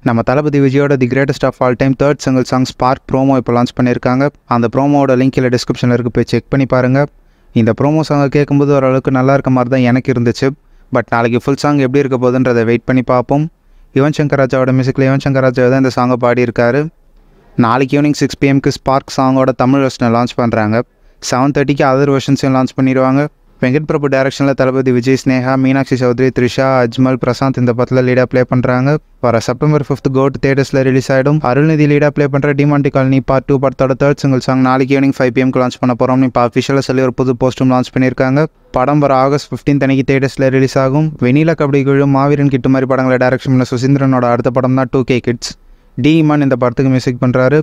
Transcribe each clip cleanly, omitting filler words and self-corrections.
நம்ம தளபதி விஜயோட the greatest of all time third single song spark promo இப்போ லான்ச் பண்ணியிருக்காங்க. அந்த ப்ரோமோட லிங்க் கீழே டிஸ்கிரிப்ஷனில் இருக்குது, போய் செக் பண்ணி பாருங்கள். இந்த ப்ரோமோ சாங்கை கேட்கும்போது ஓரளவுக்கு நல்லா இருக்க மாதிரி தான் எனக்கு இருந்துச்சு. பட் நாளைக்கு ஃபுல் சாங் எப்படி இருக்க போகுதுன்றதை வெயிட் பண்ணி பார்ப்போம். யுவன் சங்கர் ராஜாவோட மியூசிக்கில் யுவன் சங்கர் ராஜா தான் இந்த சாங்கை பாடியிருக்காரு. நாளைக்கு ஈவினிங் 6 PM ஸ்பார்க் சாங்கோட தமிழ் வெர்ஷனை லான்ச் பண்ணுறாங்க. 7:30 அதர் வெர்ஷன்ஸையும் லான்ச் பண்ணிடுவாங்க. வெங்கட் பிரபு டைரக்ஷனில் தளபதி விஜய், ஸ்னேகா, மீனாட்சி சௌத்ரி, த்ரிஷா, அஜ்மல், பிரசாந்த் இந்த படத்தில் லீடாக ப்ளே பண்ணுறாங்க. வர செப்டம்பர் 5 கோட் தியேட்டர்ஸில் ரிலீஸ் ஆகிடும். அருள்நிதி லீடாக ப்ளே பண்ணுற டிமாண்டி காலனி பார்ட் 2 படத்தோட தேர்ட் சிங்கிள் சாங் நாளைக்கு ஈவினிங் 5 PM லான்ச் பண்ண போகிறோம்னு இப்போ அஃபிஷியலாக சொல்லி ஒரு புது போஸ்ட்டும் லான்ச் பண்ணியிருக்காங்க. படம் வர ஆகஸ்ட் 15 அன்னைக்கு தியேட்டர்ஸில் ரிலீஸ் ஆகும். வெனிலா கபடி குழு, மாவீரன் கிட்டு மாதிரி படங்களை டைரக்ஷன் பண்ண சுசீந்திரனோட அடுத்த படம் தான் 2K Kids. டி இமான் இந்த படத்துக்கு மியூசிக் பண்ணுறாரு.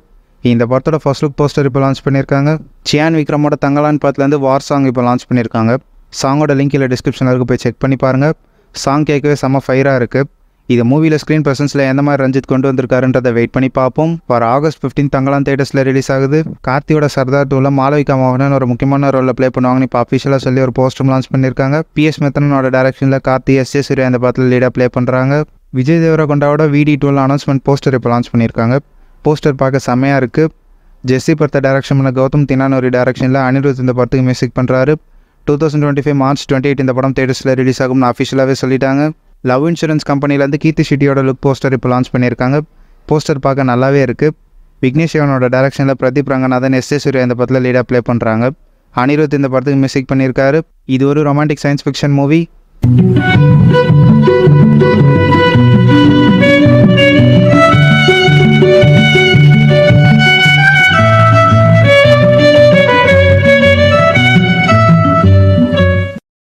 இந்த படத்தோட ஃபர்ஸ்ட் லுக் போஸ்டர் இப்போ லான்ச் பண்ணியிருக்காங்க. சியான் விக்ரமோட தங்கலான் படத்துலேருந்து வார் சாங் இப்போ லான்ச் பண்ணியிருக்காங்க. சாங்கோட லிங்க் இல்லை டிஸ்கிரிப்ஷனில் இருக்குது, போய் செக் பண்ணி பாருங்கள். சாங் கேட்கவே செம்ம ஃபயராக இருக்குது. இது மூவியில் ஸ்க்ரீன் ப்ரெசன்ஸில் எந்த மாதிரி ரஞ்சித் கொண்டு வந்திருக்காருன்றதை வெயிட் பண்ணி பார்ப்போம். வர ஆகஸ்ட் 15 தங்கலான் தியேட்டர்ஸில் ரிலீஸ் ஆகுது. கார்த்தியோட சர்தார் 2ல மாளவிகா மோகனன் ஒரு முக்கியமான ரோலில் ப்ளே பண்ணுவாங்கன்னு இப்போ அஃபிஷியலாக சொல்லி ஒரு போஸ்டரும் லான்ச் பண்ணியிருக்காங்க. PS மெத்தனோட டைரக்ஷனில் கார்த்தி, S.J. சூர்யா இந்த படத்தில் லீடாக ப்ளே பண்ணுறாங்க. விஜய் தேவரகொண்டாவோட VD2 அனௌன்ஸ்மெண்ட் போஸ்டர் இப்போ லான்ச் பண்ணியிருக்காங்க. போஸ்டர் பார்க்க செம்மையாக இருக்குது. ஜெஸ்ஸி படத்தை டைரக்ஷன் பண்ண கௌதம் தினானோரி டைரக்ஷனில் அனிருத் இந்த படத்துக்கு மியூசிக் பண்ணுறாரு. 2025 மார்ச் 28 இந்த படம் தியேட்டர்ஸில் ரிலீஸ் ஆகும்னு அஃபிஷியலாகவே சொல்லிட்டாங்க. லவ் இன்சூரன்ஸ் கம்பெனிலேருந்து கீர்த்தி ஷெட்டியோட லுக் போஸ்டர் இப்போ லான்ச் பண்ணியிருக்காங்க. போஸ்டர் பார்க்க நல்லாவே இருக்குது. விக்னேஷ் சிவனோட டைரக்ஷனில் பிரதீப் ரங்கநாதன், S.J. சூர்யா இந்த படத்தில் லீடாக ப்ளே பண்ணுறாங்க. அனிருத் இந்த படத்துக்கு மியூசிக் பண்ணியிருக்காரு. இது ஒரு ரொமான்டிக் சயின்ஸ் ஃபிக்ஷன் மூவி.